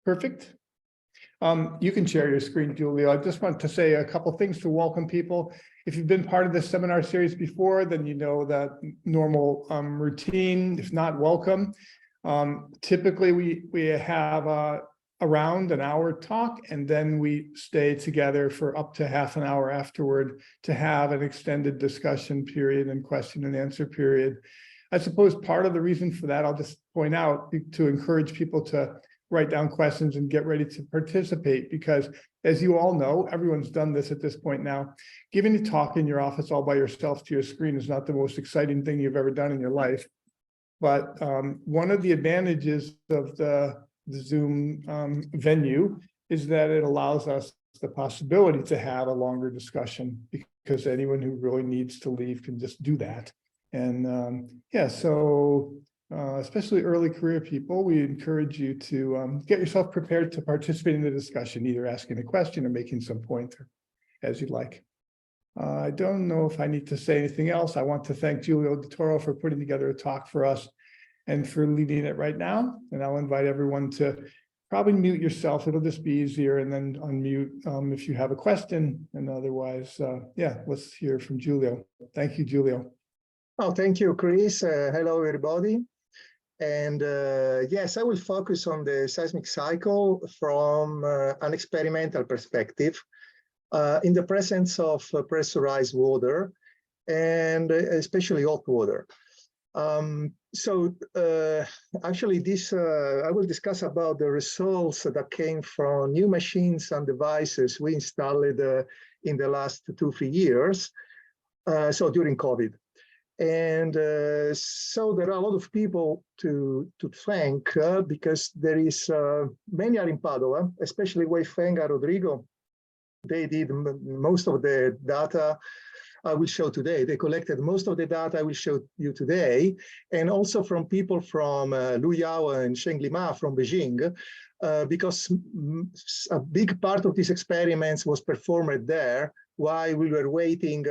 Perfect. You can share your screen, Giulio. I just want to say a couple things to welcome people. If you've been part of this seminar series before, then you know that normal routine. If not, welcome. Typically, we have around an hour talk, and then we stay together for up to half an hour afterward to have an extended discussion period and question and answer period. I suppose part of the reason for that, I'll just point out, to encourage people to write down questions and get ready to participate, because as you all know, everyone's done this at this point now, giving a talk in your office all by yourself to your screen is not the most exciting thing you've ever done in your life. But one of the advantages of the Zoom venue is that it allows us the possibility to have a longer discussion, because anyone who really needs to leave can just do that. And yeah, so especially early career people, we encourage you to get yourself prepared to participate in the discussion, either asking a question or making some point, as you'd like. I don't know if I need to say anything else. I want to thank Giulio Toro for putting together a talk for us and for leading it right now. And I'll invite everyone to probably mute yourself. It'll just be easier, and then unmute if you have a question. And otherwise, yeah, let's hear from Giulio. Thank you, Giulio. Oh, thank you, Chris. Hello, everybody. And yes, I will focus on the seismic cycle from an experimental perspective in the presence of pressurized water, and especially hot water. Actually, this I will discuss about the results that came from new machines and devices we installed in the last 2-3 years, so during COVID. And so there are a lot of people to thank because there is many are in Padua, especially Wei-Feng and Rodrigo. They did most of the data I will show today. They collected most of the data I will show you today, and also from people from Lu Yao and Sheng Lima from Beijing, because a big part of these experiments was performed there while we were waiting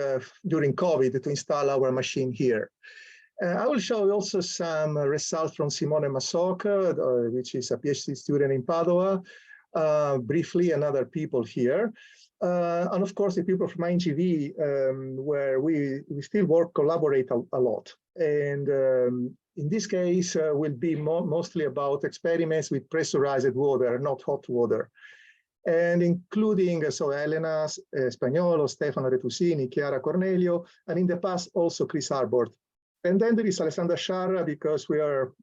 during COVID to install our machine here. I will show you also some results from Simone Masoca, which is a PhD student in Padua, briefly, and other people here. And of course, the people from INGV, where we still collaborate a lot. And in this case, will be mostly about experiments with pressurized water, not hot water. And including, so Elena Spagnolo, Stefano Retusini, Chiara Cornelio, and in the past also Chris Arbord. And then there is Alessandra Sciarra, because we are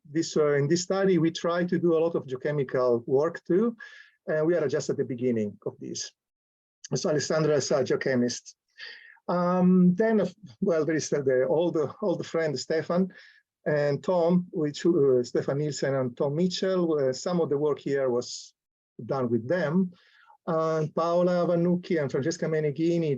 in this study, we try to do a lot of geochemical work too, and we are just at the beginning of this. So Alessandra is a geochemist. Then, well, there is the old friend Stefan and Tom, which Stefan Nielsen and Tom Mitchell. Some of the work here was done with them. Paola Vannucchi and Francesca Meneghini,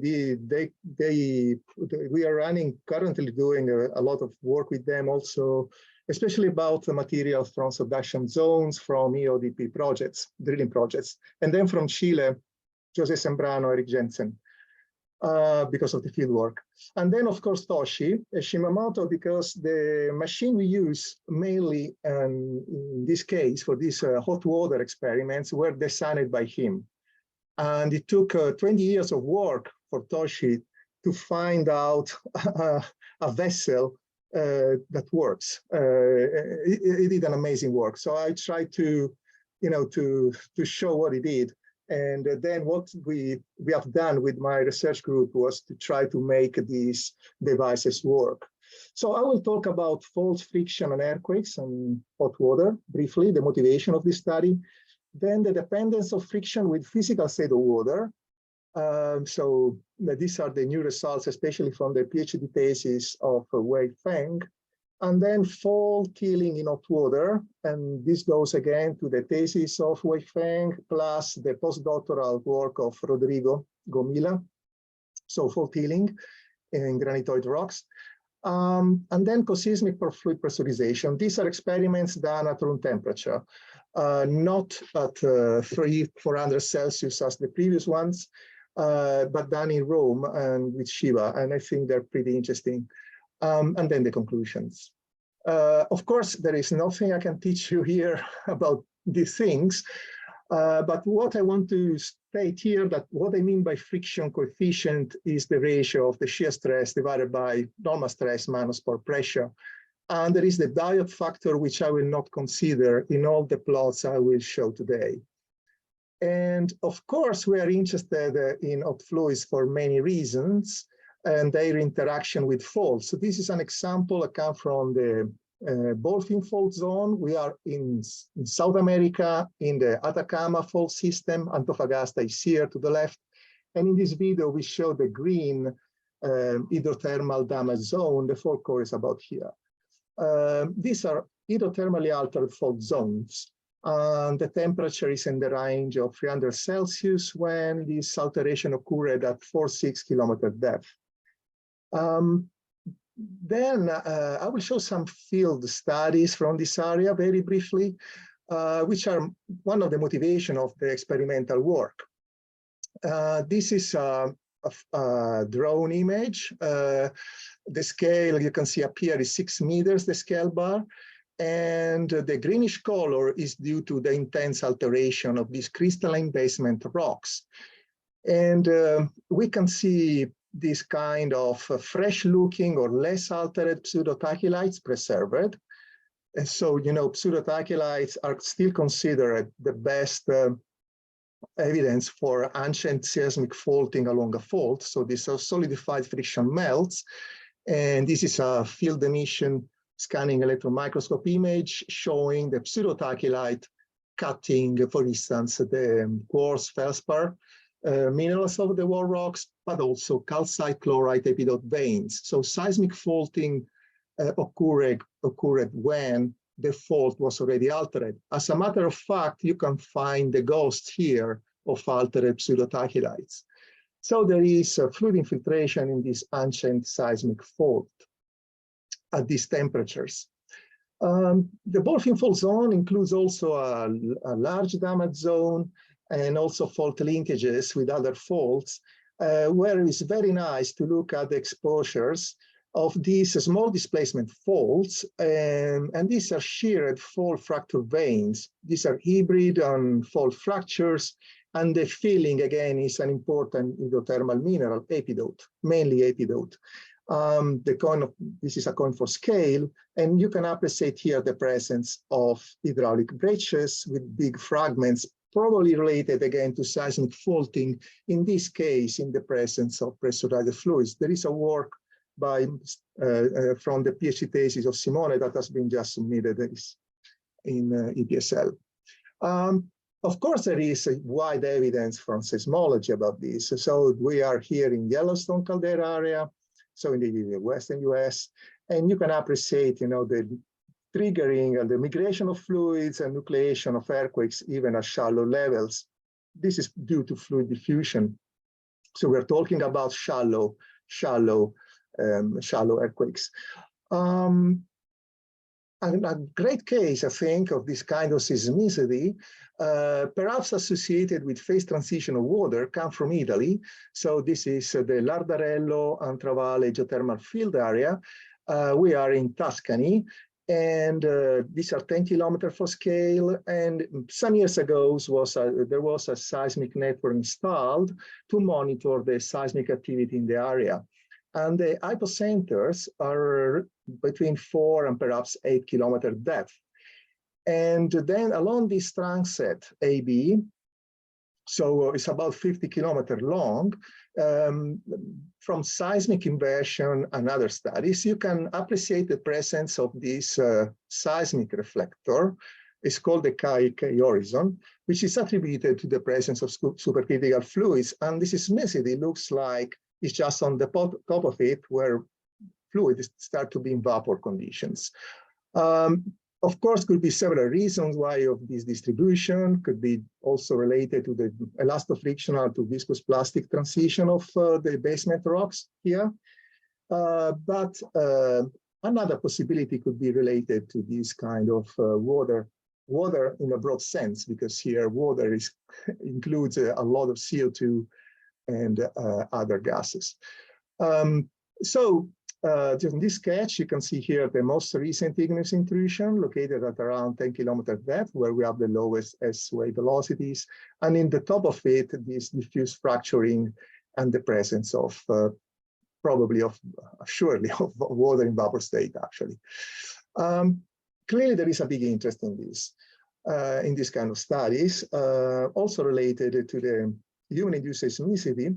we are currently doing a lot of work with them also, especially about the materials from subduction zones from EODP projects, drilling projects. And then from Chile, Jose Sembrano, Eric Jensen, because of the field work. And then, of course, Toshi Shimamoto, because the machine we use mainly, in this case, for these hot water experiments, were designed by him. And it took 20 years of work for Toshi to find out a vessel that works. He did an amazing work. So I tried to show what he did. And then what we have done with my research group was to try to make these devices work. So I will talk about faults, friction, and earthquakes and hot water briefly, the motivation of this study. Then the dependence of friction with physical state of water. So these are the new results, especially from the PhD thesis of Wei-Feng. And then fault killing in hot water. And this goes again to the thesis of Wei-Feng plus the postdoctoral work of Rodrigo Gomila. So fault healing in granitoid rocks. And then co-seismic fluid pressurization. These are experiments done at room temperature, not at 300-400 Celsius as the previous ones, but done in Rome and with Shiva. And I think they're pretty interesting. And then the conclusions. Of course, there is nothing I can teach you here about these things. But what I want to state here, that what I mean by friction coefficient is the ratio of the shear stress divided by normal stress minus pore pressure. And there is the diode factor, which I will not consider in all the plots I will show today. And of course, we are interested in hot fluids for many reasons and their interaction with faults. So this is an example that comes from the Bolfin fault zone. We are in South America in the Atacama fault system. Antofagasta is here to the left. And in this video, we show the green hydrothermal damage zone. The fault core is about here. These are hydrothermally altered fault zones. And the temperature is in the range of 300 Celsius when this alteration occurred at 4-6 kilometer depth. Then I will show some field studies from this area very briefly, which are one of the motivation of the experimental work. This is a drone image. The scale you can see up here is 6 meters, the scale bar. And the greenish color is due to the intense alteration of these crystalline basement rocks. And we can see this kind of fresh looking or less altered pseudotachylites preserved. And so, you know, pseudotachylites are still considered the best evidence for ancient seismic faulting along a fault. So these are solidified friction melts. And this is a field emission scanning electron microscope image showing the pseudotachylite cutting, for instance, the quartz feldspar minerals of the wall rocks, but also calcite chlorite epidote veins. So seismic faulting occurred when the fault was already altered. As a matter of fact, you can find the ghost here of altered pseudotachylites. So there is fluid infiltration in this ancient seismic fault at these temperatures. The Bolfin fault zone includes also a large damage zone and also fault linkages with other faults, where it's very nice to look at the exposures of these small displacement faults, and these are sheared fault fracture veins. These are hybrid and fault fractures, and the filling again is an important hydrothermal mineral, epidote, mainly epidote. This is a coin for scale, and you can appreciate here the presence of hydraulic breccias with big fragments, probably related again to seismic faulting, in this case, in the presence of pressurized fluids. There is a work by from the PhD thesis of Simone that has been just submitted in EPSL. Of course, there is a wide evidence from seismology about this. So we are here in Yellowstone caldera area, so in the Western US, and you can appreciate, you know, the triggering and the migration of fluids and nucleation of earthquakes, even at shallow levels. This is due to fluid diffusion. So we're talking about shallow earthquakes. And a great case, I think, of this kind of seismicity, perhaps associated with phase transition of water, come from Italy. So this is the Lardarello and Travalle geothermal field area. We are in Tuscany, and these are 10 kilometers for scale. And some years ago, there was a seismic network installed to monitor the seismic activity in the area. And the hypocenters are between 4 and perhaps 8 kilometer depth. And then along this trunk set, AB, so it's about 50 kilometers long, from seismic inversion and other studies, you can appreciate the presence of this seismic reflector. It's called the K horizon, which is attributed to the presence of supercritical fluids. And this seismicity looks like it's just on the top of it where fluids start to be in vapor conditions. Of course, could be several reasons why of this distribution. Could be also related to the elastofrictional to viscous plastic transition of the basement rocks here. But another possibility could be related to this kind of water in a broad sense, because here water includes a lot of CO2 and other gases. So in this sketch, you can see here the most recent igneous intrusion located at around 10 kilometer depth, where we have the lowest S-wave velocities. And in the top of it, this diffuse fracturing and the presence of surely of water in bubble state, actually. Clearly, there is a big interest in this kind of studies, also related to the human-induced seismicity,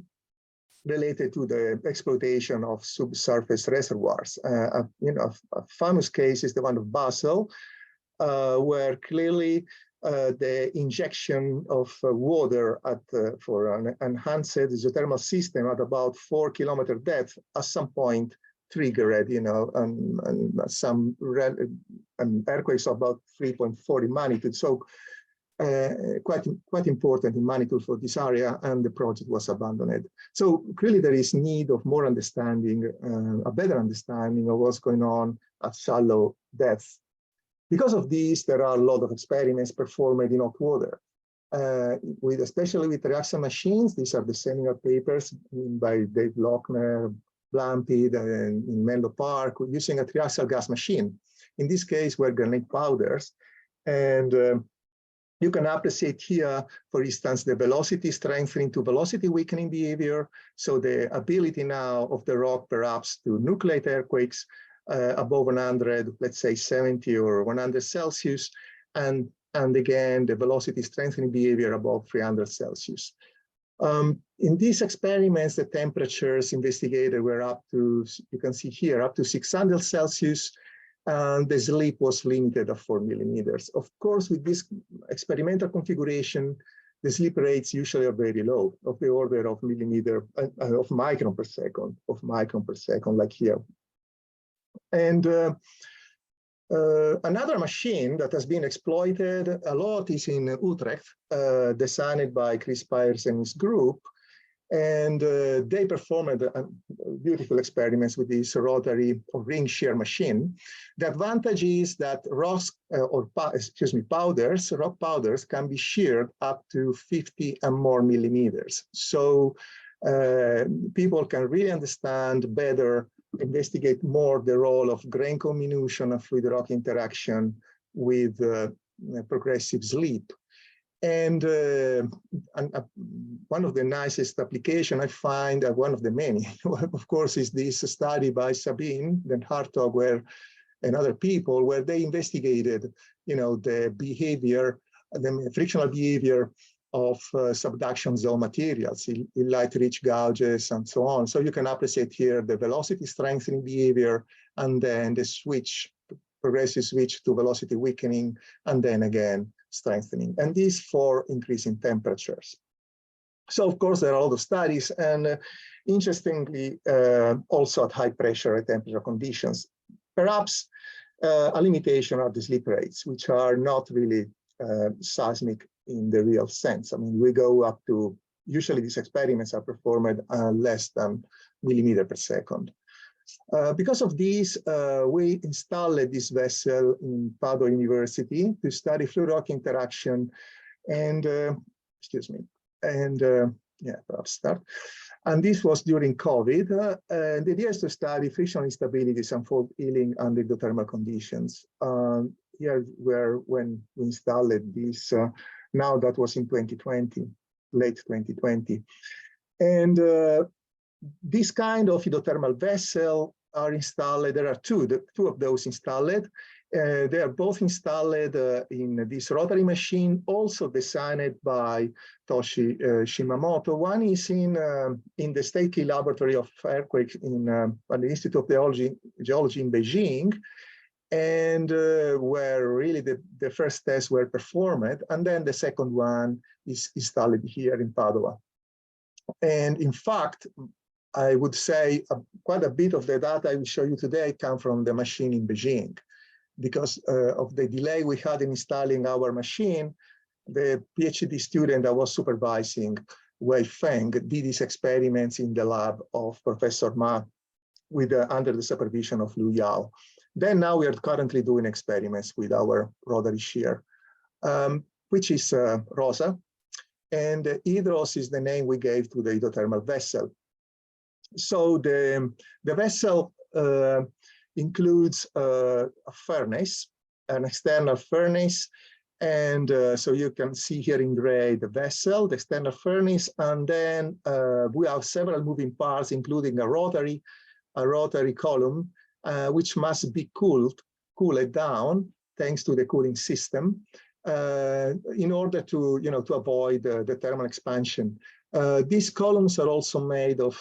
related to the exploitation of subsurface reservoirs. A famous case is the one of Basel, where clearly the injection of water for an enhanced geothermal system at about 4 kilometer depth at some point triggered, some earthquakes of about 3.4 in magnitude. So quite important in magnitude for this area, and the project was abandoned. So clearly there is need of more understanding, a better understanding of what's going on at shallow depths. Because of this, there are a lot of experiments performed in hot water, especially with triaxial machines. These are the seminal papers by Dave Lochner, Blampede, and in Menlo Park, using a triaxial gas machine. In this case, were granite powders, and you can appreciate here, for instance, the velocity strengthening to velocity weakening behavior. So the ability now of the rock perhaps to nucleate earthquakes above 100, let's say 70 or 100 Celsius, and again, the velocity strengthening behavior above 300 Celsius. In these experiments, the temperatures investigated were up to, you can see here, up to 600 Celsius, and the slip was limited at 4 millimeters. Of course, with this experimental configuration, the slip rates usually are very low, of the order of micron per second, like here. And another machine that has been exploited a lot is in Utrecht, designed by Chris Pyers and his group. And they performed beautiful experiments with this rotary or ring shear machine. The advantage is that rock powders can be sheared up to 50 and more millimeters. So people can really understand better, investigate more the role of grain comminution and fluid rock interaction with progressive slip. And one of the nicest application I find, one of the many, of course, is this study by Sabine and Hartog, and other people, where they investigated, the behavior, the frictional behavior of subduction zone materials, in light-rich gouges and so on. So you can appreciate here the velocity strengthening behavior, and then the progressive switch to velocity weakening, and then again, strengthening, and these for increasing temperatures. So of course, there are a lot of studies, and interestingly, also at high pressure and temperature conditions. Perhaps a limitation are the slip rates, which are not really seismic in the real sense. I mean, we go up to, usually these experiments are performed less than millimeter per second. Because of this, we installed this vessel in Padua University to study fluid rock interaction, and perhaps start. And this was during COVID. The idea is to study frictional instabilities and fault healing under endothermal conditions. Here, when we installed this, now that was in 2020, late 2020, and this kind of endothermal vessel are installed. There are two of those installed. They are both installed in this rotary machine, also designed by Toshi Shimamoto. One is in the State Key Laboratory of Earthquakes at the Institute of Geology in Beijing, and where really the first tests were performed, and then the second one is installed here in Padua. And in fact, I would say quite a bit of the data I will show you today come from the machine in Beijing. Because of the delay we had in installing our machine, the PhD student I was supervising, Wei Feng, did these experiments in the lab of Professor Ma under the supervision of Liu Yao. Then now we are currently doing experiments with our rotary shear, which is ROSA, and Hydros is the name we gave to the hydrothermal vessel. So the vessel includes a furnace, an external furnace. And so you can see here in gray the vessel, the external furnace, and then we have several moving parts, including a rotary column, which must be cooled down thanks to the cooling system in order to to avoid the thermal expansion. These columns are also made of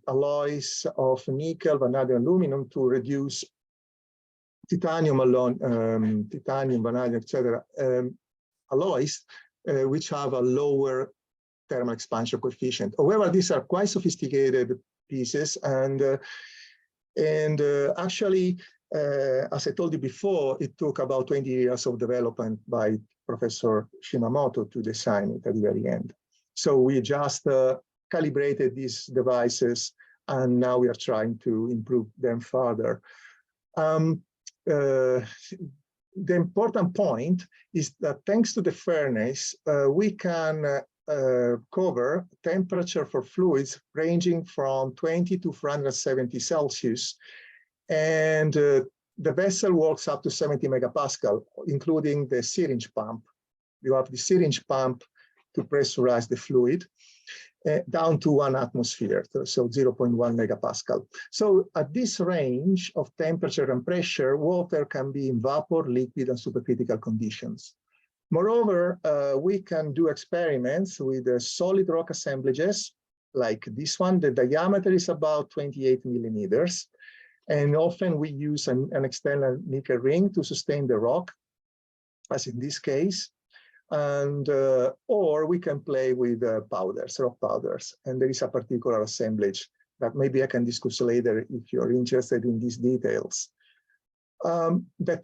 alloys of nickel, vanadium, aluminum to reduce titanium, vanadium, etc. Alloys which have a lower thermal expansion coefficient. However, these are quite sophisticated pieces, and actually, as I told you before, it took about 20 years of development by Professor Shimamoto to design it at the very end. So we just calibrated these devices, and now we are trying to improve them further. The important point is that thanks to the furnace, we can cover temperature for fluids ranging from 20 to 470 Celsius. And the vessel works up to 70 megapascal, including the syringe pump. You have the syringe pump to pressurize the fluid down to 1 atmosphere, so 0.1 megapascal. So at this range of temperature and pressure, water can be in vapor, liquid, and supercritical conditions. Moreover, we can do experiments with solid rock assemblages, like this one. The diameter is about 28 millimeters. And often we use an external nickel ring to sustain the rock, as in this case. And or we can play with powders, rock powders. And there is a particular assemblage that maybe I can discuss later if you're interested in these details. The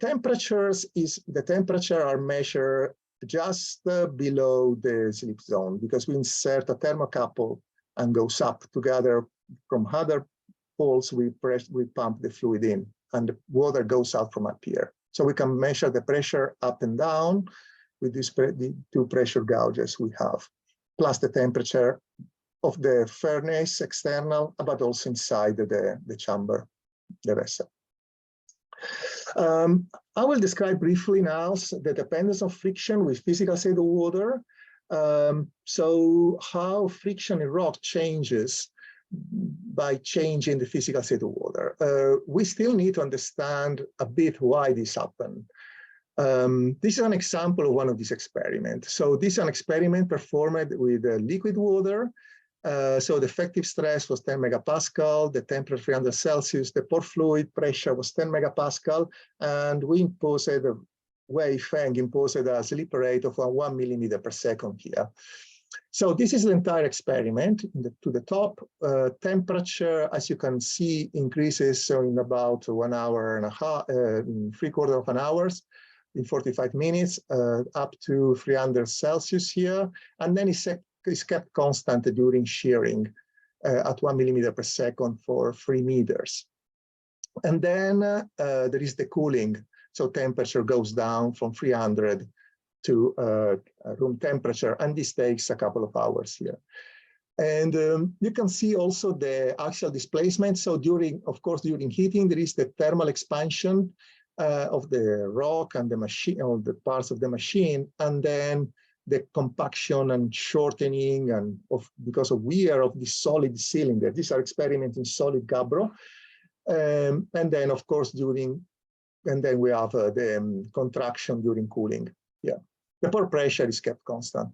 temperature are measured just below the slip zone, because we insert a thermocouple and goes up together from other poles. We pump the fluid in, and the water goes out from up here. So we can measure the pressure up and down with the two pressure gauges we have, plus the temperature of the furnace external, but also inside the chamber, the vessel. I will describe briefly now the dependence of friction with physical state of water. So how friction in rock changes by changing the physical state of water. We still need to understand a bit why this happened. This is an example of one of these experiments. So this is an experiment performed with liquid water. So the effective stress was 10 megapascal, the temperature 300 Celsius, the pore fluid pressure was 10 megapascal, and we imposed Wei Feng imposed a slip rate of 1 millimeter per second here. So this is the entire experiment. To the top, temperature, as you can see, increases in about 1 hour and a half, 3/4 of an hour, in 45 minutes, up to 300 Celsius here, and then it's kept constant during shearing at 1 millimeter per second for 3 meters. And then there is the cooling. So temperature goes down from 300 to room temperature, and this takes a couple of hours here. And you can see also the axial displacement. So of course, during heating, there is the thermal expansion of the rock and the machine, or the parts of the machine, and then the compaction and shortening and because of wear of the solid cylinder. These are experiments in solid gabbro. And then, of course, and then we have the contraction during cooling. Yeah, the pore pressure is kept constant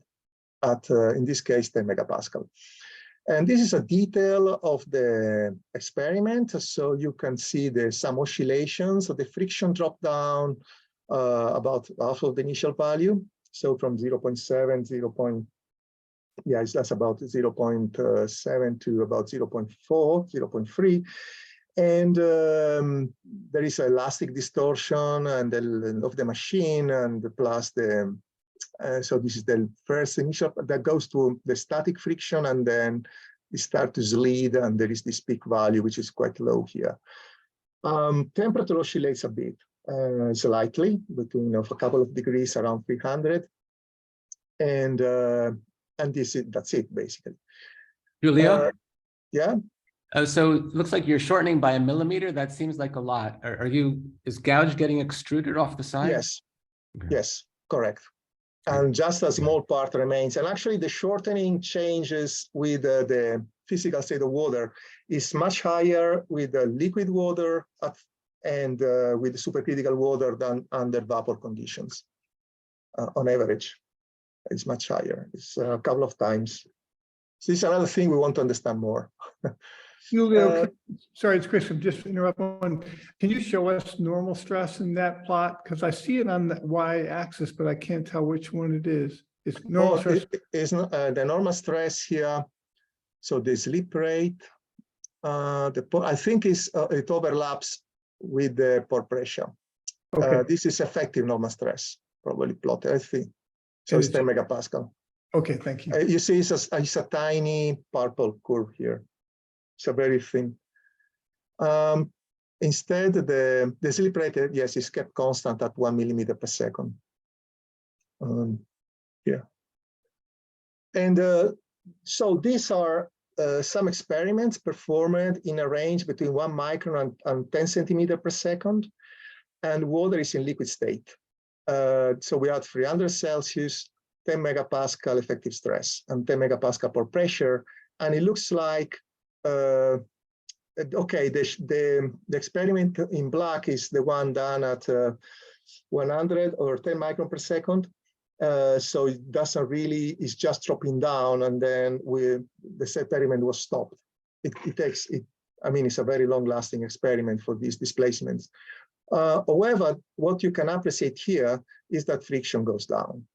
at, in this case, 10 megapascal. And this is a detail of the experiment. So you can see there's some oscillations. So the friction dropped down about half of the initial value. So from 0.7, that's about 0.7 to about 0.4, 0.3. And there is elastic distortion and of the machine, and plus the, so this is the first initial that goes to the static friction, and then it starts to slide, and there is this peak value, which is quite low here. Temperature oscillates a bit, slightly, between a couple of degrees, around 300. And that's it, basically. Giulio? Yeah? Oh, so it looks like you're shortening by 1 millimeter. That seems like a lot. Is gouge getting extruded off the side? Yes, Okay. yes, correct. And just a small part remains. And actually the shortening changes with the physical state of water is much higher with the liquid water and with the supercritical water than under vapor conditions. On average, it's much higher. It's a couple of times. So this is another thing we want to understand more. Giulio, sorry, it's Chris, I'm just interrupting. Can you show us normal stress in that plot? Because I see it on the y-axis, but I can't tell which one it is. It's normal stress. It's not, the normal stress here. So the slip rate, I think it overlaps with the pore pressure. Okay. This is effective normal stress, probably plotted, I think. So it's 10 megapascal. Okay, thank you. You see it's a tiny purple curve here. It's a very thin. Instead, the slip rate, yes, is kept constant at 1 millimeter per second. Yeah. And so these are some experiments performed in a range between 1 micron and 10 centimeter per second, and water is in liquid state. So we had 300 Celsius, 10 megapascal effective stress, and 10 megapascal pore pressure, and it looks like okay, the experiment in black is the one done at 100 or 10 micron per second. So it doesn't really, it's just dropping down, and then the experiment was stopped. I mean, it's a very long-lasting experiment for these displacements. However, what you can appreciate here is that friction goes down,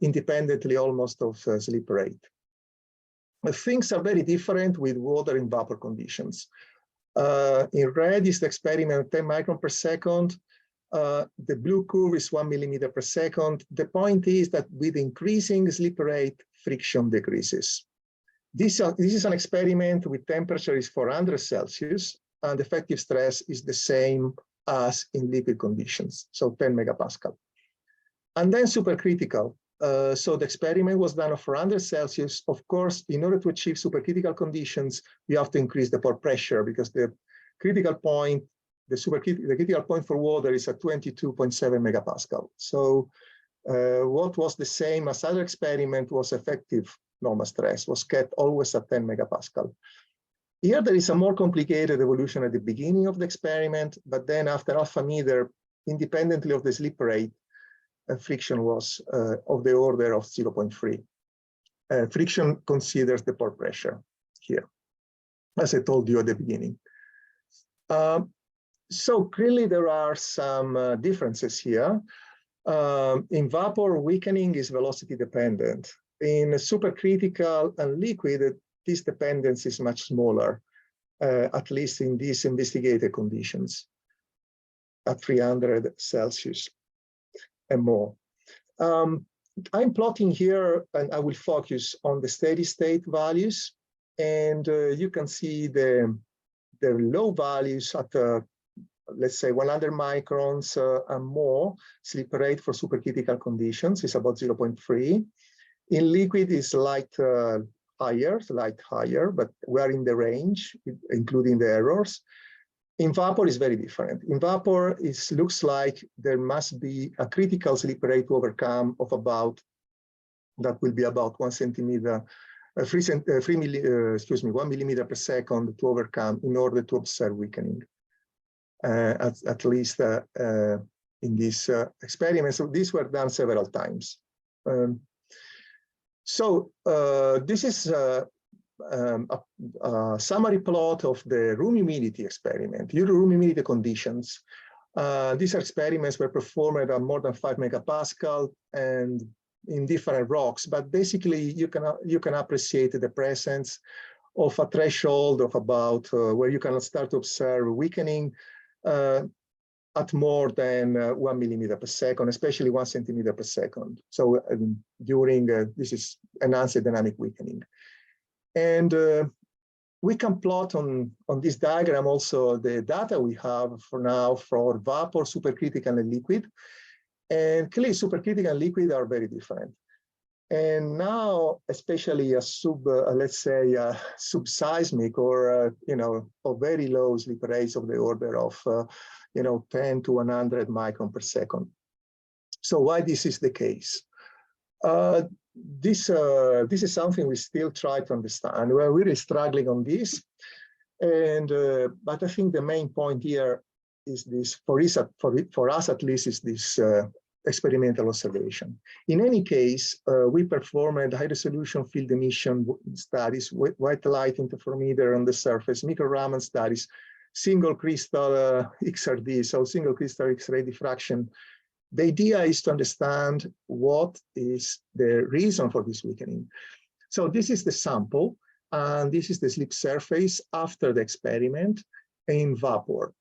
independently almost of slip rate. Things are very different with water in vapor conditions. In red is the experiment 10 micron per second. The blue curve is 1 millimeter per second. The point is that with increasing slip rate, friction decreases. This is an experiment with temperature is 400 Celsius, and effective stress is the same as in liquid conditions, so 10 megapascal. And then supercritical. So the experiment was done at 400 Celsius. Of course, in order to achieve supercritical conditions, you have to increase the pore pressure, because the critical point, the critical point for water is at 22.7 megapascal. So what was the same as other experiment was effective normal stress, was kept always at 10 megapascal. Here there is a more complicated evolution at the beginning of the experiment, but then after alpha meter, independently of the slip rate, friction was of the order of 0.3. Friction considers the pore pressure here, as I told you at the beginning. So clearly there are some differences here. In vapor, weakening is velocity dependent. In supercritical and liquid, this dependence is much smaller, at least in these investigated conditions at 300 Celsius and more. I'm plotting here, and I will focus on the steady state values. And you can see the low values at, let's say, 100 microns and more. Slip rate for supercritical conditions is about 0.3. In liquid is slight higher, but we're in the range, including the errors. In vapor is very different. In vapor, it looks like there must be a critical slip rate to overcome of about, that will be about 1 centimeter, 1 millimeter per second to overcome in order to observe weakening. At least in this experiment. So these were done several times. This is a summary plot of the room humidity experiment. Room humidity conditions. These experiments were performed at more than 5 megapascal and in different rocks, but basically you can appreciate the presence of a threshold of about where you can start to observe weakening at more than 1 millimeter per second, especially 1 centimeter per second. So during this is enhanced dynamic weakening. And we can plot on this diagram also the data we have for now for vapor, supercritical, and liquid. And clearly, supercritical and liquid are very different. And now, especially a let's say subseismic or or very low slip rates of the order of 10 to 100 micron per second. So why this is the case? This is something we still try to understand. We're really struggling on this, and but I think the main point here is this for us at least is this experimental observation. In any case, we performed high-resolution field emission studies, white light interferometer on the surface, micro-Raman studies, single crystal XRD, so single crystal X-ray diffraction. The idea is to understand what is the reason for this weakening. So this is the sample, and this is the slip surface after the experiment in vapor.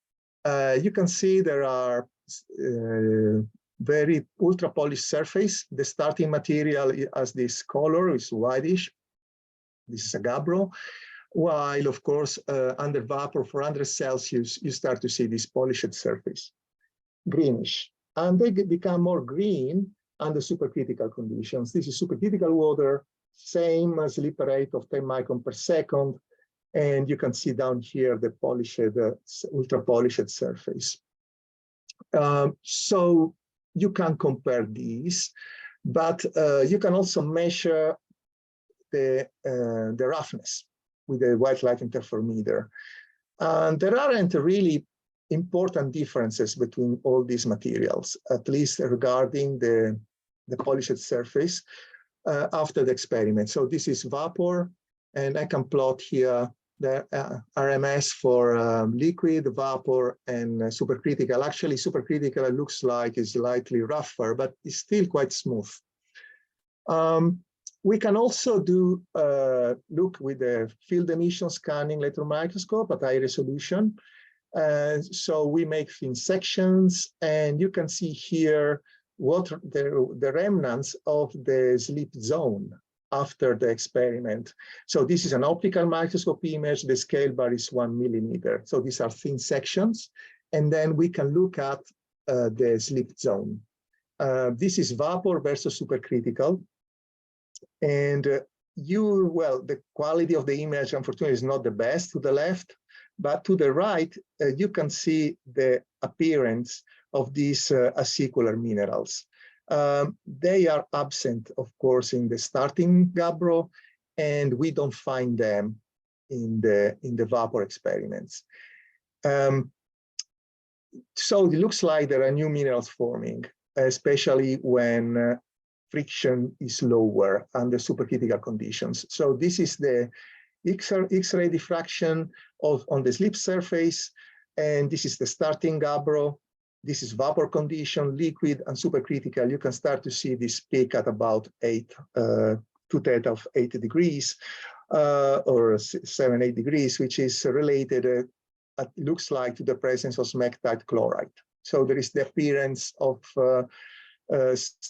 You can see there are very ultra polished surface. The starting material has this color, is whitish. This is a gabbro. While, of course, under vapor, 400 Celsius, you start to see this polished surface, greenish. And they become more green under supercritical conditions. This is supercritical water, same slip rate of 10 micron per second. And you can see down here the polished, ultra polished surface. So you can compare these, but you can also measure the roughness with the white light interferometer. And there aren't really important differences between all these materials, at least regarding the polished surface after the experiment. So this is vapor, and I can plot here the RMS for liquid, vapor, and supercritical. Actually, supercritical looks like it's slightly rougher, but it's still quite smooth. We can also do look with the field emission scanning electron microscope at high resolution. So we make thin sections, and you can see here what the remnants of the slip zone after the experiment. So this is an optical microscope image. The scale bar is 1 millimeter. So these are thin sections. And then we can look at the slip zone. This is vapor versus supercritical. And the quality of the image, unfortunately, is not the best to the left. But to the right, you can see the appearance of these acicular minerals. They are absent, of course, in the starting gabbro, and we don't find them in the vapor experiments. So it looks like there are new minerals forming, especially when friction is lower under supercritical conditions. So this is the X-ray diffraction on the slip surface, and this is the starting gabbro. This is vapor condition, liquid, and supercritical. You can start to see this peak at about 2/3 of 80 degrees or 7-8 degrees, which is related, it looks like, to the presence of smectite chloride. So there is the appearance of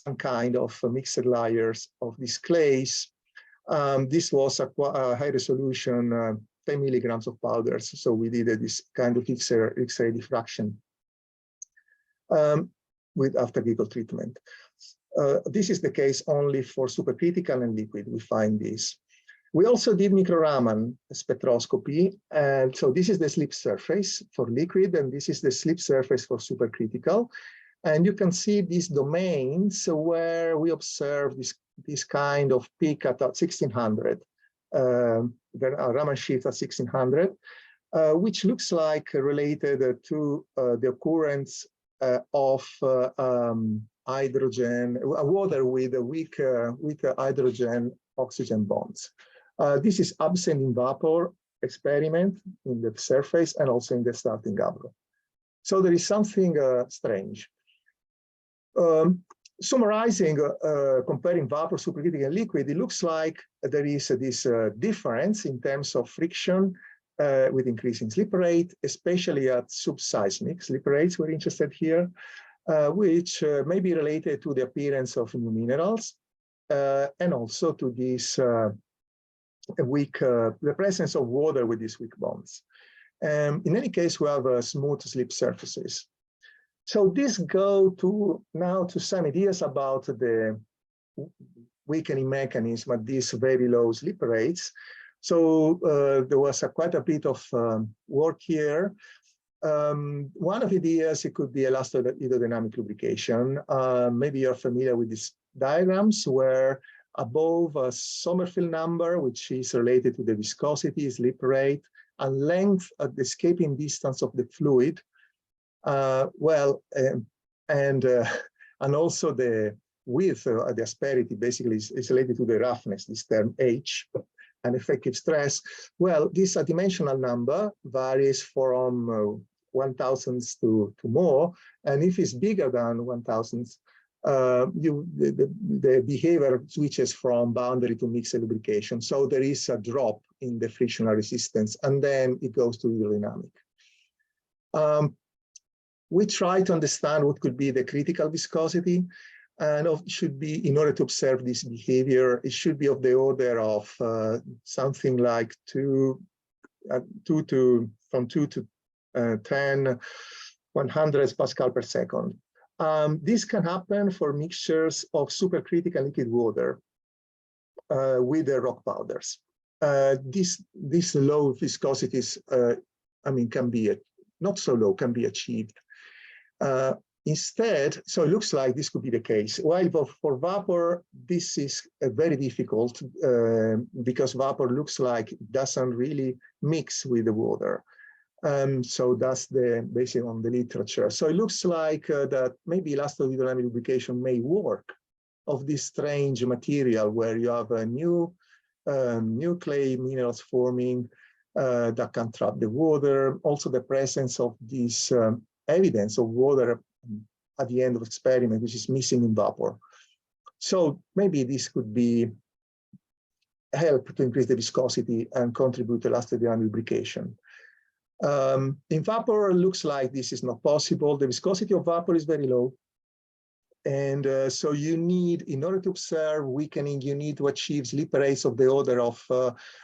some kind of mixed layers of these clays. This was a high resolution 10 milligrams of powders. So we did this kind of X-ray diffraction with after vehicle treatment. This is the case only for supercritical and liquid. We find this. We also did micro-Raman spectroscopy. And so this is the slip surface for liquid, and this is the slip surface for supercritical. And you can see these domains where we observe this kind of peak at 1600. There are Raman shifts at 1600, which looks like related to the occurrence of hydrogen, water with weak hydrogen-oxygen bonds. This is absent in vapor experiment in the surface and also in the starting gabbro. So there is something strange. Summarizing, comparing vapor, supercritical, and liquid, it looks like there is this difference in terms of friction with increasing slip rate, especially at subseismic slip rates. We're interested here, which may be related to the appearance of new minerals and also to this the presence of water with these weak bonds. In any case, we have smooth slip surfaces. So this go to now to some ideas about the weakening mechanism at these very low slip rates. So there was quite a bit of work here. One of the ideas, it could be elastohydrodynamic lubrication. Maybe you're familiar with these diagrams where above a Sommerfeld number, which is related to the viscosity, slip rate, and length at the escaping distance of the fluid, and also the width, the asperity, basically is related to the roughness, this term H, and effective stress. Well, this dimensional number varies from 1,000 to more, and if it's bigger than 1,000, the behavior switches from boundary to mixed lubrication. So there is a drop in the frictional resistance, and then it goes to hydrodynamic. We try to understand what could be the critical viscosity, and it should be, in order to observe this behavior, it should be of the order of something like 2 to 10 100 Pascal per second. This can happen for mixtures of supercritical liquid water with the rock powders. These low viscosities, can be not so low, can be achieved. Instead, so it looks like this could be the case. While for vapor, this is very difficult because vapor looks like it doesn't really mix with the water. So that's the based on the literature. So it looks like that maybe elastohydrodynamic lubrication may work of this strange material where you have a new clay minerals forming that can trap the water. Also the presence of this evidence of water at the end of experiment, which is missing in vapor. So maybe this could be help to increase the viscosity and contribute to elastohydrodynamic lubrication. In vapor, it looks like this is not possible. The viscosity of vapor is very low. And so you need, in order to observe weakening, you need to achieve slip rates of the order of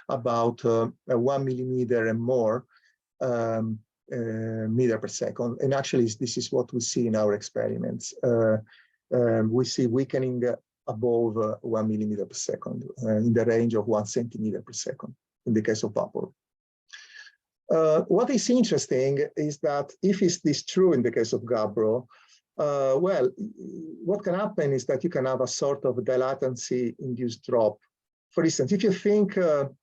about 1 millimeter and more meter per second. And actually, this is what we see in our experiments. We see weakening above 1 millimeter per second in the range of 1 centimeter per second in the case of vapor. What is interesting is that if this true in the case of Gabbro, well, what can happen is that you can have a sort of dilatancy induced drop. For instance, if you think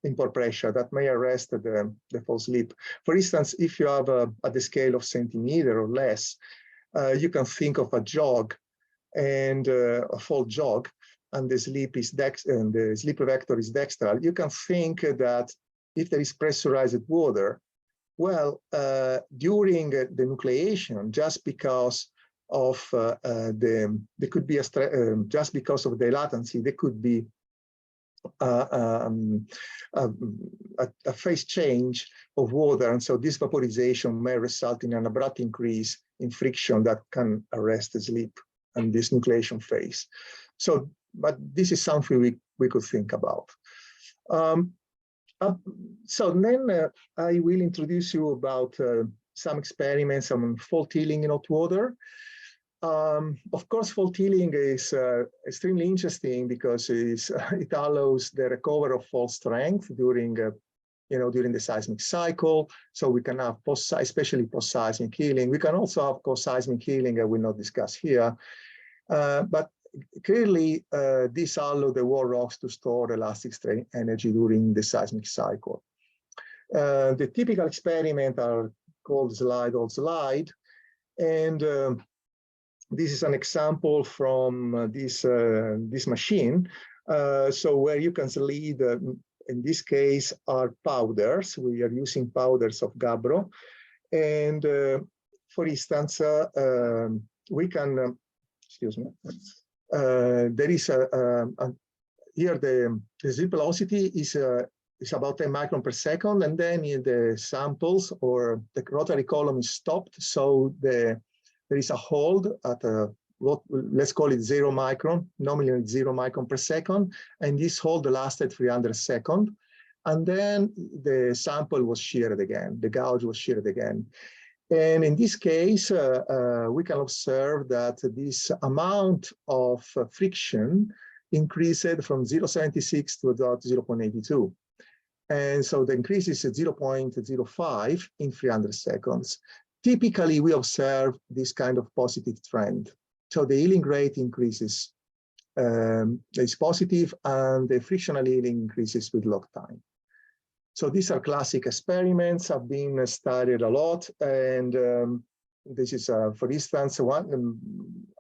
in pore pressure that may arrest the false slip. For instance, if you have at the scale of centimeter or less, you can think of a jog and a full jog, and the slip is and the slip vector is dextral. You can think that if there is pressurized water, well, during the nucleation, just because of there could be just because of the latency, there could be a phase change of water, and so this vaporization may result in an abrupt increase in friction that can arrest the slip and this nucleation phase. So, but this is something we could think about. So then I will introduce you about some experiments on fault healing in hot water. Of course, fault healing is extremely interesting because it allows the recovery of fault strength during during the seismic cycle. So we can have especially post-seismic healing. We can also have post-seismic healing I will not discuss here. But clearly, this allows the wall rocks to store elastic strain energy during the seismic cycle. The typical experiments are called slide on slide, and this is an example from this machine. So where you can slide, in this case, are powders. We are using powders of Gabbro, and for instance, we can excuse me. There is here the slip velocity is about 10 micron per second, and then in the samples or the rotary column is stopped, so there is a hold at let's call it 0 micron, nominally 0 micron per second, and this hold lasted 300 seconds, and then the sample was sheared again, the gouge was sheared again. And in this case, we can observe that this amount of friction increased from 0.76 to about 0.82. And so the increase is at 0.05 in 300 seconds. Typically, we observe this kind of positive trend. So the healing rate increases, is positive, and the frictional healing increases with log time. So these are classic experiments, have been studied a lot. And this is, for instance, one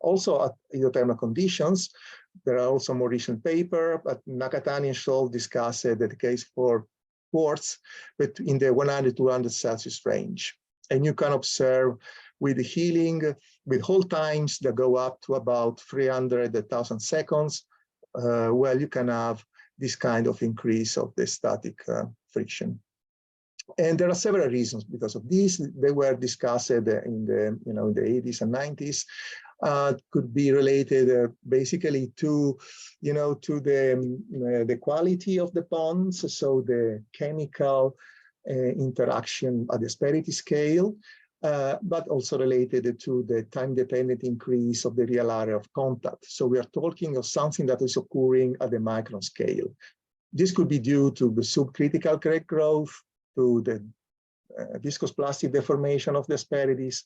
also at isothermal conditions. There are also more recent paper, but Nakatani and Scholl discussed the case for quartz, but in the 100 to 200 Celsius range. And you can observe with the healing, with hold times that go up to about 300,000 seconds, well, you can have this kind of increase of the static friction. And there are several reasons because of this. They were discussed in the in the 80s and 90s. Could be related basically to to the quality of the bonds, so the chemical interaction at the asperity scale, but also related to the time-dependent increase of the real area of contact. So we are talking of something that is occurring at the micron scale. This could be due to the subcritical crack growth, to the viscous plastic deformation of the asperities,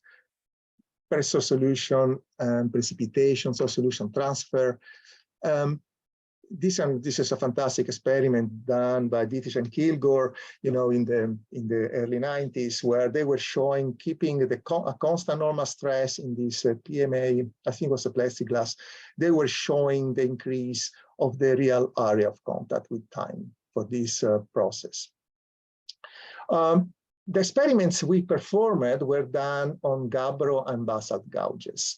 pressure solution and precipitation, so solution transfer. This is a fantastic experiment done by Dietrich and Kilgore, in the early 90s, where they were showing keeping a constant normal stress in this PMA, I think it was a plexiglass. They were showing the increase of the real area of contact with time for this process. The experiments we performed were done on gabbro and basalt gouges.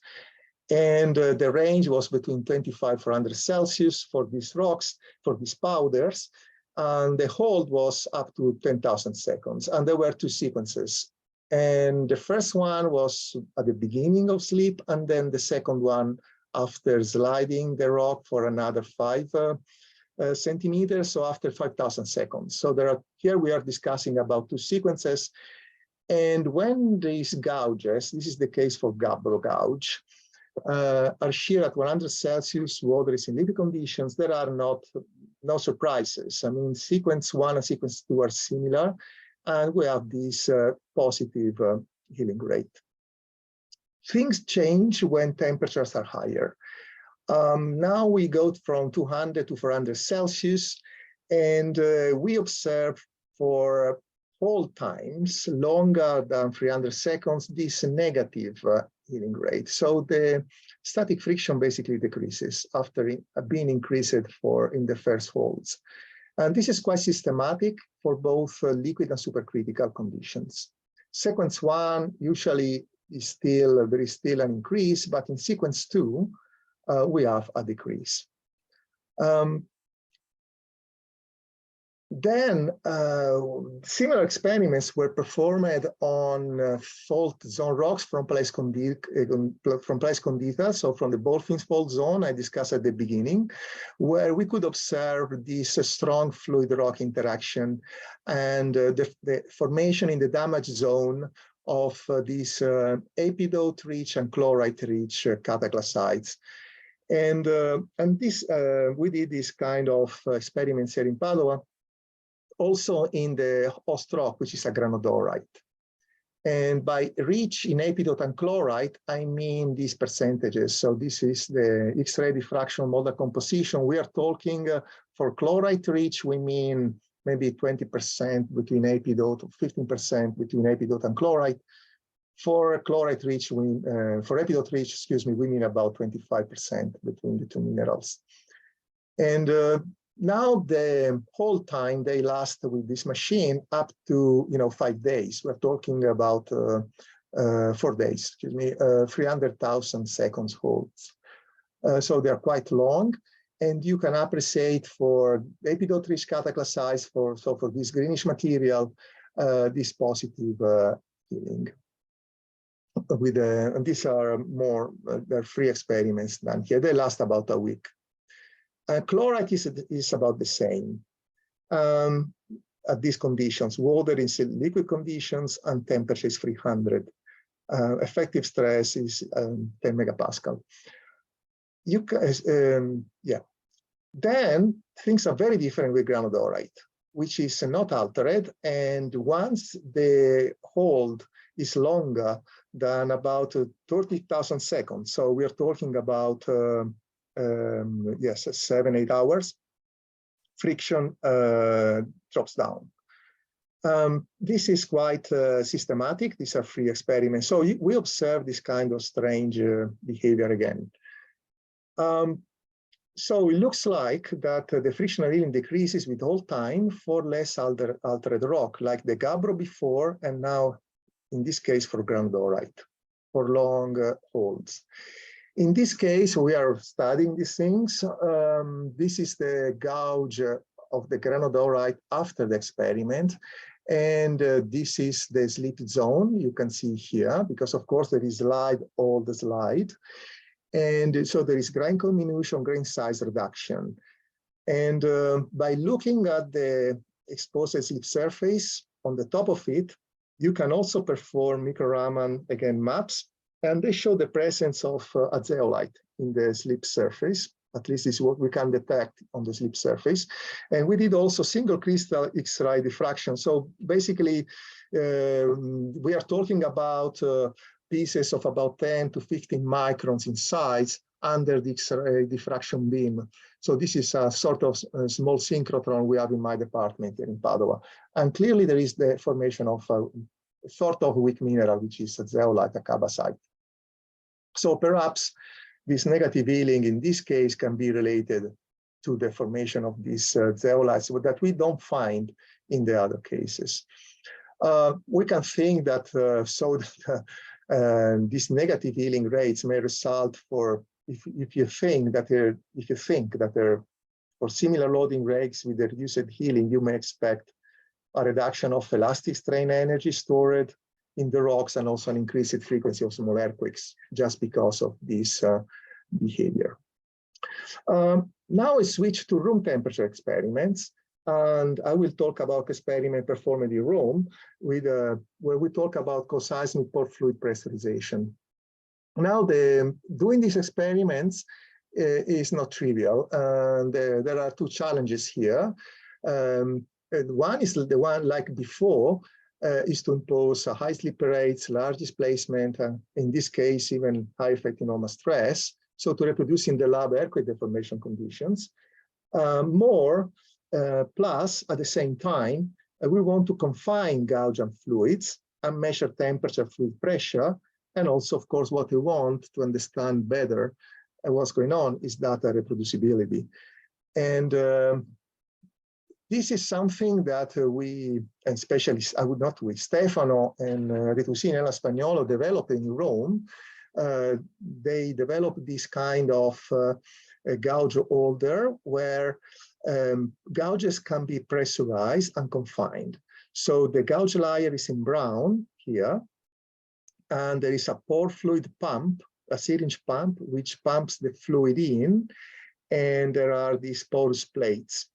And the range was between 2500 Celsius for these rocks, for these powders. And the hold was up to 10,000 seconds. And there were two sequences. And the first one was at the beginning of sleep. And then the second one after sliding the rock for another 5 centimeters, so after 5,000 seconds. So here we are discussing about 2 sequences. And when these gouges, this is the case for gabbro gouge, are shear at 100 Celsius, water is in liquid conditions, there are no surprises. I mean, sequence 1 and sequence 2 are similar, and we have this positive healing rate. Things change when temperatures are higher. Now we go from 200 to 400 Celsius, and we observe for hold times longer than 300 seconds, this negative healing rate. So the static friction basically decreases after being increased in the first holds. And this is quite systematic for both liquid and supercritical conditions. Sequence 1 usually is there is still an increase, but in sequence 2, we have a decrease. Then similar experiments were performed on fault zone rocks from Place Condita, so from the Bolfin's fault zone I discussed at the beginning, where we could observe this strong fluid rock interaction and the formation in the damage zone of these epidote-rich and chlorite-rich cataclassites. And this we did this kind of experiments here in Padua, also in the host rock, which is a granodorite. And by rich in epidote and chlorite, I mean these percentages. So this is the X-ray diffraction model composition. We are talking for chlorite rich, we mean maybe 20% between epidote, 15% between epidote and chlorite. For chlorite rich, for epidote rich, excuse me, we mean about 25% between the two minerals. And now the whole time they last with this machine up to 5 days. We're talking about 4 days, excuse me, 300,000 seconds holds. So they're quite long, and you can appreciate for epidote rich cataclassites for this greenish material this positive healing. And these are more they're free experiments done here. They last about a week. Chlorite is about the same at these conditions. Water is in liquid conditions and temperature is 300. Effective stress is 10 megapascal. You can, Then things are very different with granodiorite, which is not altered. And once the hold is longer than about 30,000 seconds, so we are talking about, 7-8 hours, friction drops down. This is quite systematic. These are free experiments. So we observe this kind of strange behavior again. So it looks like that the frictional healing decreases with all time for less altered rock, like the gabbro before, and now, in this case, for granodiorite, for long holds. In this case, we are studying these things. This is the gouge of the granodiorite after the experiment. And this is the slip zone you can see here, because of course there is slide, all the slide. And so there is grain comminution, grain size reduction. And by looking at the exposed slip surface on the top of it, you can also perform micro-Raman, again, maps, and they show the presence of azeolite in the slip surface. At least this is what we can detect on the slip surface. And we did also single crystal X-ray diffraction. So basically, we are talking about pieces of about 10 to 15 microns in size under the X-ray diffraction beam. So this is a sort of a small synchrotron we have in my department here in Padua. And clearly there is the formation of a sort of weak mineral, which is a zeolite, a cabasite. So perhaps this negative healing in this case can be related to the formation of these zeolites that we don't find in the other cases. We can think that these negative healing rates may result if you think that for similar loading rates with the reduced healing, you may expect a reduction of elastic strain energy stored in the rocks and also an increased frequency of small earthquakes just because of this behavior. Now I switch to room temperature experiments, and I will talk about experiment performed in room with where we talk about co-seismic pore fluid pressurization. Now, doing these experiments is not trivial, and there are two challenges here. One is the one like before, is to impose high slip rates, large displacement, and in this case, even high effective normal stress. So to reproduce in the lab earthquake deformation conditions. Plus, at the same time, we want to confine gouge and fluids and measure temperature, fluid pressure. And also, of course, what we want to understand better what's going on is data reproducibility. And this is something that we, and especially, Stefano and Retusini and Spagnolo developed in Rome. They developed this kind of gouge holder where gouges can be pressurized and confined. So the gouge layer is in brown here, and there is a pore fluid pump, a syringe pump, which pumps the fluid in, and there are these porous plates.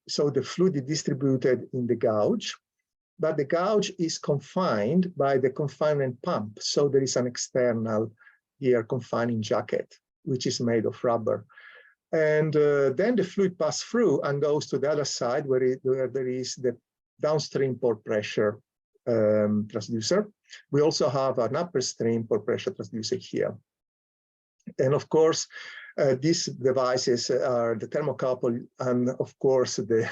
So the fluid is distributed in the gouge, but the gouge is confined by the confinement pump. So there is an external here confining jacket, which is made of rubber. And then the fluid passes through and goes to the other side where there is the downstream pore pressure transducer. We also have an upstream pore pressure transducer here. And of course, these devices are the thermocouple, and of course the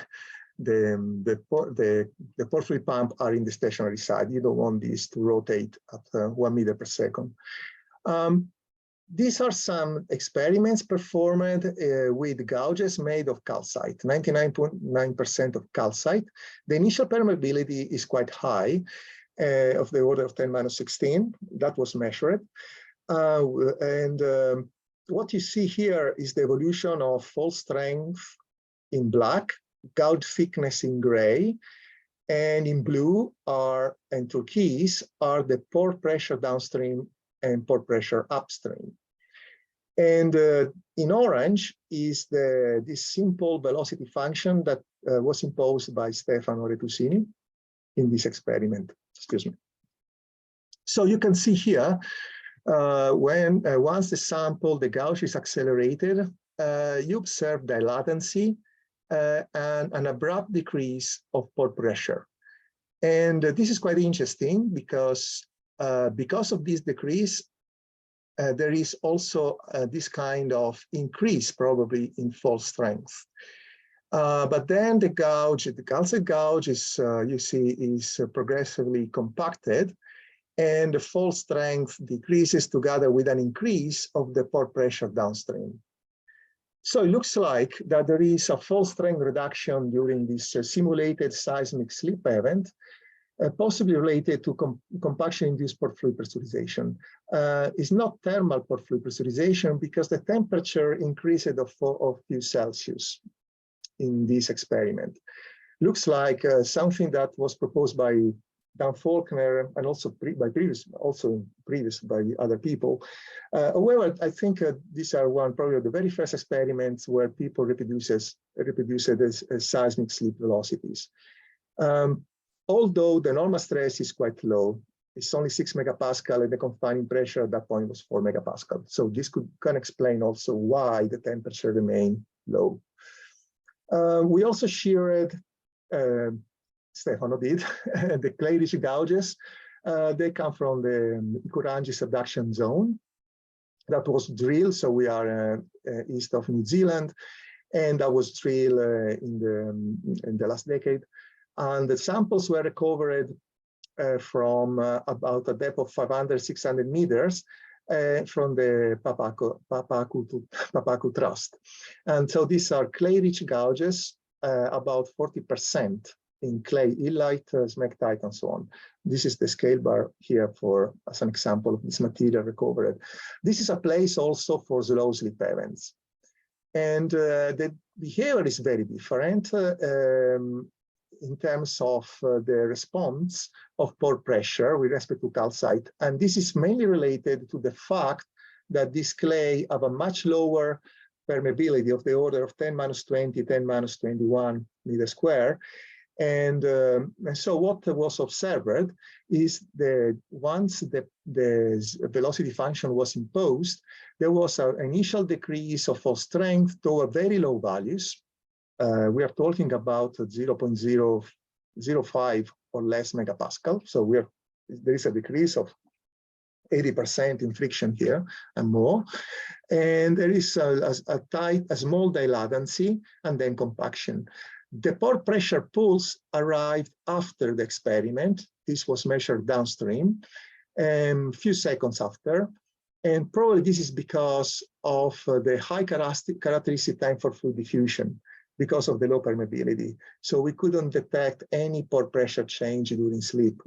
pore fluid pump are in the stationary side. You don't want these to rotate at 1 meter per second. These are some experiments performed with gouges made of calcite, 99.9% of calcite. The initial permeability is quite high, of the order of 10⁻16. That was measured. What you see here is the evolution of fall strength in black, gouge thickness in gray, and in blue and turquoise are the pore pressure downstream and pore pressure upstream. And in orange is this simple velocity function that was imposed by Stefano Retusini in this experiment. Excuse me. So you can see here, once the gouge is accelerated you observe dilatancy and an abrupt decrease of pore pressure. And this is quite interesting because of this decrease, there is also this kind of increase probably in fall strength. But then the calcite gouge is, you see, is progressively compacted, and the fall strength decreases together with an increase of the pore pressure downstream. So it looks like that there is a fall strength reduction during this simulated seismic slip event, possibly related to compaction-induced pore fluid pressurization. It's not thermal pore fluid pressurization because the temperature increased of few Celsius in this experiment. Looks like something that was proposed by Dan Faulkner and also by other people. However, I think these are probably the very first experiments where people reproduced seismic slip velocities. Although the normal stress is quite low, it's only 6 megapascal, and the confining pressure at that point was 4 megapascal. So this can explain also why the temperature remained low. We also sheared, Stefano did, the clay-rich gouges. They come from the Ikurangi subduction zone that was drilled. So we are east of New Zealand, and that was drilled in the last decade. And the samples were recovered from about a depth of 500, 600 meters from the Papaku Trust. And so these are clay-rich gouges, about 40% in clay, illite, smectite, and so on. This is the scale bar here as an example of this material recovered. This is a place also for slow slip events. And the behavior is very different in terms of the response of pore pressure with respect to calcite. And this is mainly related to the fact that this clay have a much lower permeability of the order of 10-20, 10-21 meters square. And so what was observed is that once the velocity function was imposed, there was an initial decrease of fall strength toward very low values. We are talking about 0.005 or less megapascal. So there is a decrease of 80% in friction here and more. And there is a small dilatancy and then compaction. The pore pressure pulse arrived after the experiment. This was measured downstream a few seconds after. And probably this is because of the high characteristic time for fluid diffusion, because of the low permeability. So we couldn't detect any pore pressure change during sleep.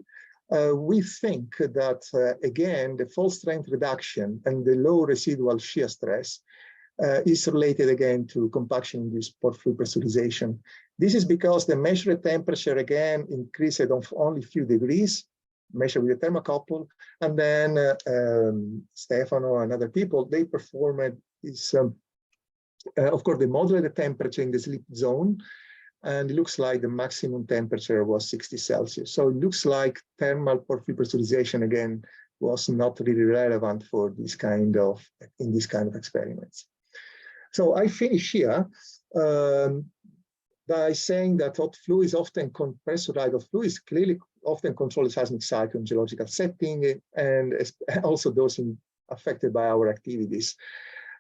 We think that, again, the fall strength reduction and the low residual shear stress is related again to compaction-induced pore fluid pressurization. This is because the measured temperature, again, increased of only a few degrees, measured with a thermocouple, and then Stefano and other people, they performed this, of course, they modeled the temperature in the sleep zone, and it looks like the maximum temperature was 60 Celsius. So it looks like thermal pore fluid pressurization, again, was not really relevant for this kind of experiments. So I finish here by saying that hot fluid is often pressurized hot fluid is clearly often controlled seismic cycle in geological setting, and also those affected by our activities.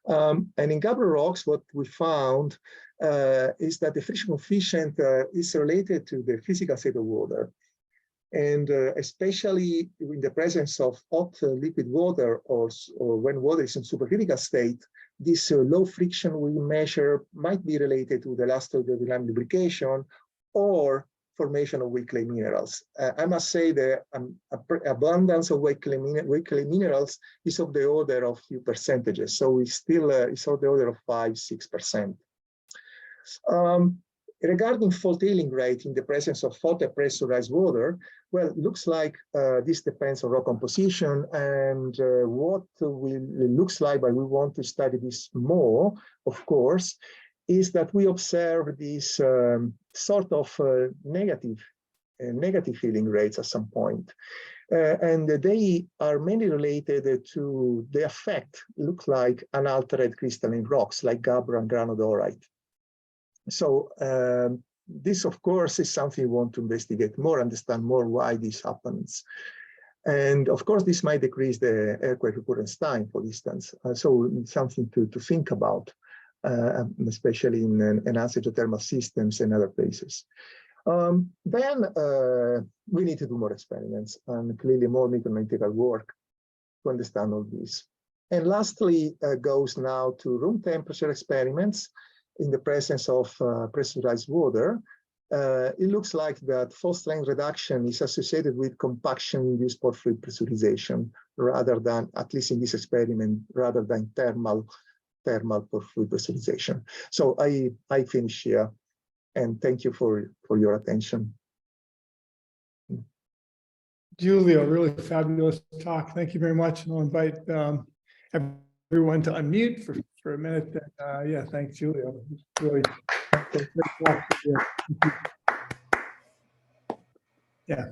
And in gabbro rocks, what we found is that the friction coefficient is related to the physical state of water. And especially in the presence of hot liquid water or when water is in supercritical state, this low friction we measure might be related to the last hydrodynamic lubrication or formation of weak clay minerals. I must say the abundance of weak clay minerals is of the order of few percentages. So it's still it's of the order of 5–6%. Regarding fall tailing rate in the presence of hot pressurized water, well, it looks like this depends on rock composition, and what it looks like, but we want to study this more, of course, is that we observe this sort of negative filling rates at some point. And they are mainly related to the effect look like unaltered crystalline rocks like gabbro and granodiorite. So this, of course, is something we want to investigate more, understand more why this happens. And of course, this might decrease the earthquake recurrence time, for instance. So it's something to think about, especially in enhanced hydrothermal systems and other places. Then we need to do more experiments and clearly more microanalytical work to understand all this. And lastly, goes now to room temperature experiments in the presence of pressurized water. It looks like that fault strength reduction is associated with compaction-induced pore fluid pressurization, rather than, at least in this experiment, rather than thermal pore fluid pressurization. So I finish here, and thank you for your attention. Giulio, really fabulous talk. Thank you very much. And I'll invite everyone to unmute for a minute. Yeah, thanks, Giulio. Really great talk. Yeah.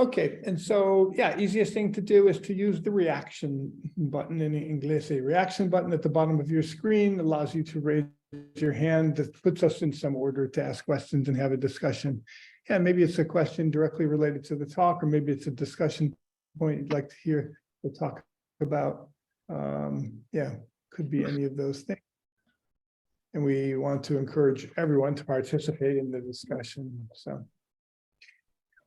Okay, and so, yeah, easiest thing to do is to use the reaction button in English. A reaction button at the bottom of your screen allows you to raise your hand. That puts us in some order to ask questions and have a discussion. Yeah, maybe it's a question directly related to the talk, or maybe it's a discussion point you'd like to hear the talk about. Yeah, could be any of those things. And we want to encourage everyone to participate in the discussion. So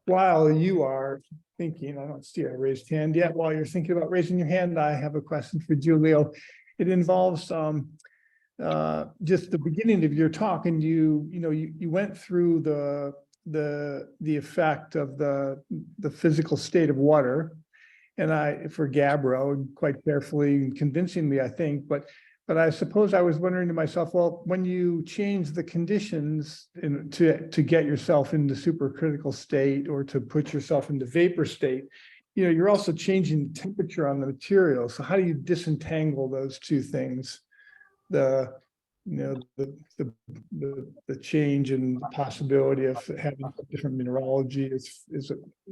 while you are thinking, I don't see a raised hand yet. While you're thinking about raising your hand, I have a question for Giulio. It involves just the beginning of your talk, and you went through the effect of the physical state of water, and for gabbro, quite carefully and convincingly, I think, but I suppose I was wondering to myself, well, when you change the conditions to get yourself into supercritical state or to put yourself into vapor state, you're also changing the temperature on the material. So how do you disentangle those two things? The change and the possibility of having different mineralogy is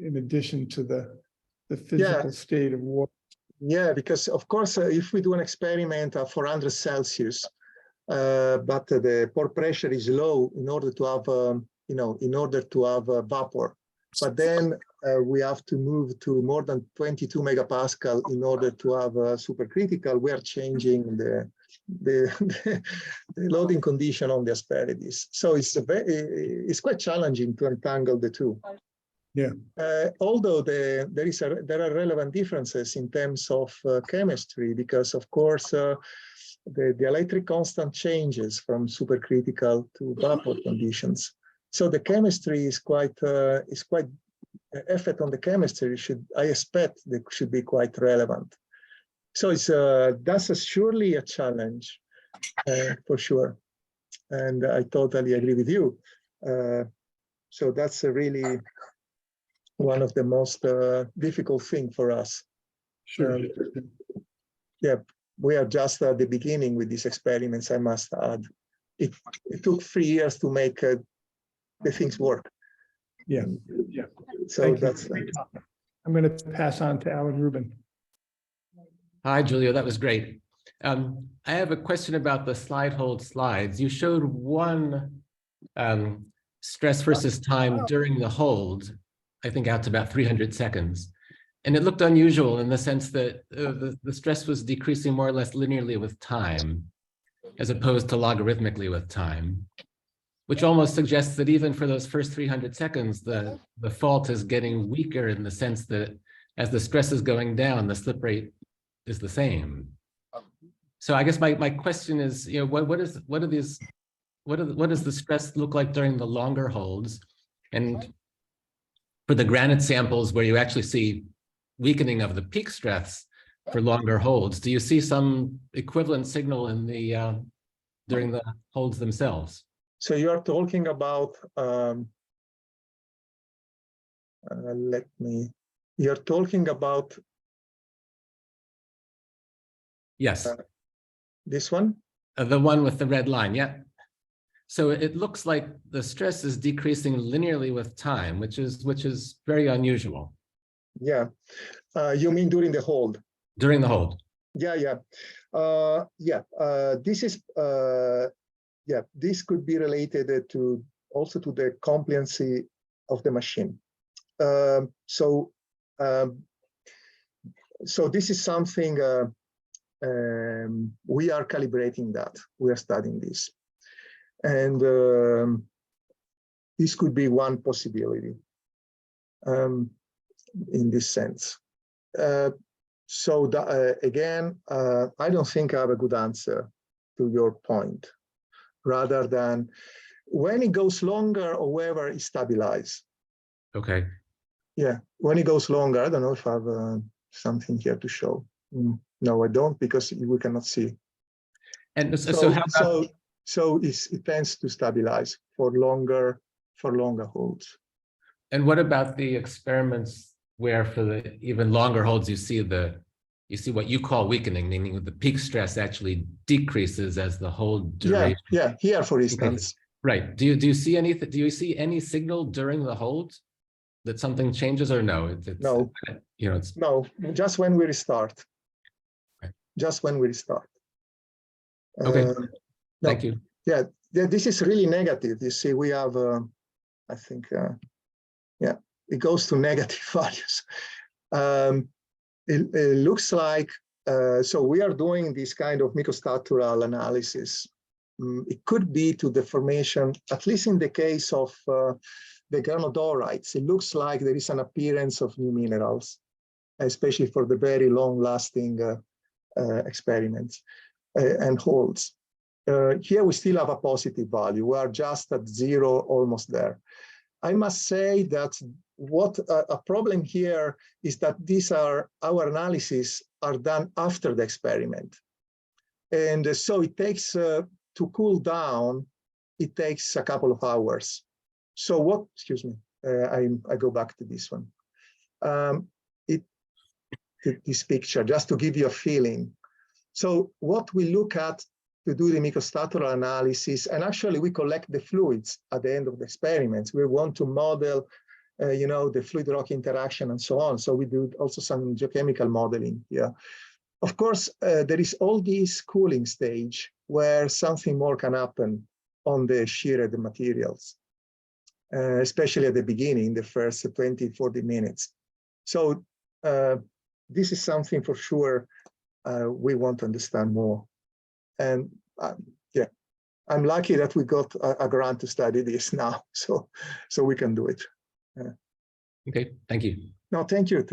in addition to the physical state of water. Yeah, because of course, if we do an experiment at 400 Celsius, but the pore pressure is low in order to have vapor, but then we have to move to more than 22 megapascal in order to have supercritical. We are changing the loading condition on the asperities, so it's quite challenging to untangle the two. Yeah. Although there are relevant differences in terms of chemistry, because of course the electric constant changes from supercritical to vapor conditions. So the chemistry is quite effect on the chemistry I expect that should be quite relevant. So that's surely a challenge for sure, and I totally agree with you. So that's really one of the most difficult thing for us. Sure. Yeah, we are just at the beginning with these experiments, I must add. It took 3 years to make the things work. Yeah. So I'm going to pass on to Alan Rubin. Hi, Giulio, that was great. I have a question about the slide hold slides. You showed one stress versus time during the hold, I think out to about 300 seconds. And it looked unusual in the sense that the stress was decreasing more or less linearly with time, as opposed to logarithmically with time, which almost suggests that even for those first 300 seconds, the fault is getting weaker in the sense that as the stress is going down, the slip rate is the same. So I guess my question is, what does the stress look like during the longer holds? And for the granite samples where you actually see weakening of the peak stress for longer holds, do you see some equivalent signal in the during the holds themselves? So you are talking about you're talking about Yes. This one? The one with the red line, yeah. So it looks like the stress is decreasing linearly with time, which is very unusual. Yeah. You mean during the hold? During the hold. Yeah, yeah. This is this could be related to also to the compliancy of the machine. So this is something we are calibrating that. We are studying this. And this could be one possibility in this sense. Again, I don't think I have a good answer to your point, rather than when it goes longer, however, it stabilizes. Okay. Yeah, when it goes longer, I don't know if I have something here to show. No, I don't, because we cannot see. And so how about... it tends to stabilize for longer holds. And what about the experiments where for the even longer holds you see what you call weakening, meaning the peak stress actually decreases as the hold duration? Yeah. Here, for instance. Okay. Right. Do you see anything? Do you see any signal during the hold that something changes, or no? No. It's no. Just when we restart. Okay. Just when we restart. Okay. No. Thank you. Yeah. This is really negative. You see, we have. I think. It goes to negative values. It looks like, so we are doing this kind of microstructural analysis. It could be to the formation, at least in the case of the granodorites, it looks like there is an appearance of new minerals, especially for the very long-lasting experiments and holds. Here we still have a positive value. We are just at 0, almost there. I must say that what a problem here is that our analyses are done after the experiment. And so it takes, to cool down, it takes a couple of hours. So excuse me, I go back to this one. This picture, just to give you a feeling. So what we look at to do the microstructural analysis, and actually we collect the fluids at the end of the experiments. We want to model, the fluid-rock interaction and so on. So we do also some geochemical modeling here. Of course, there is all this cooling stage where something more can happen on the sheared materials, especially at the beginning, the first 20, 40 minutes. So this is something for sure we want to understand more. And I'm lucky that we got a grant to study this now, so we can do it. Okay, thank you. No, thank you.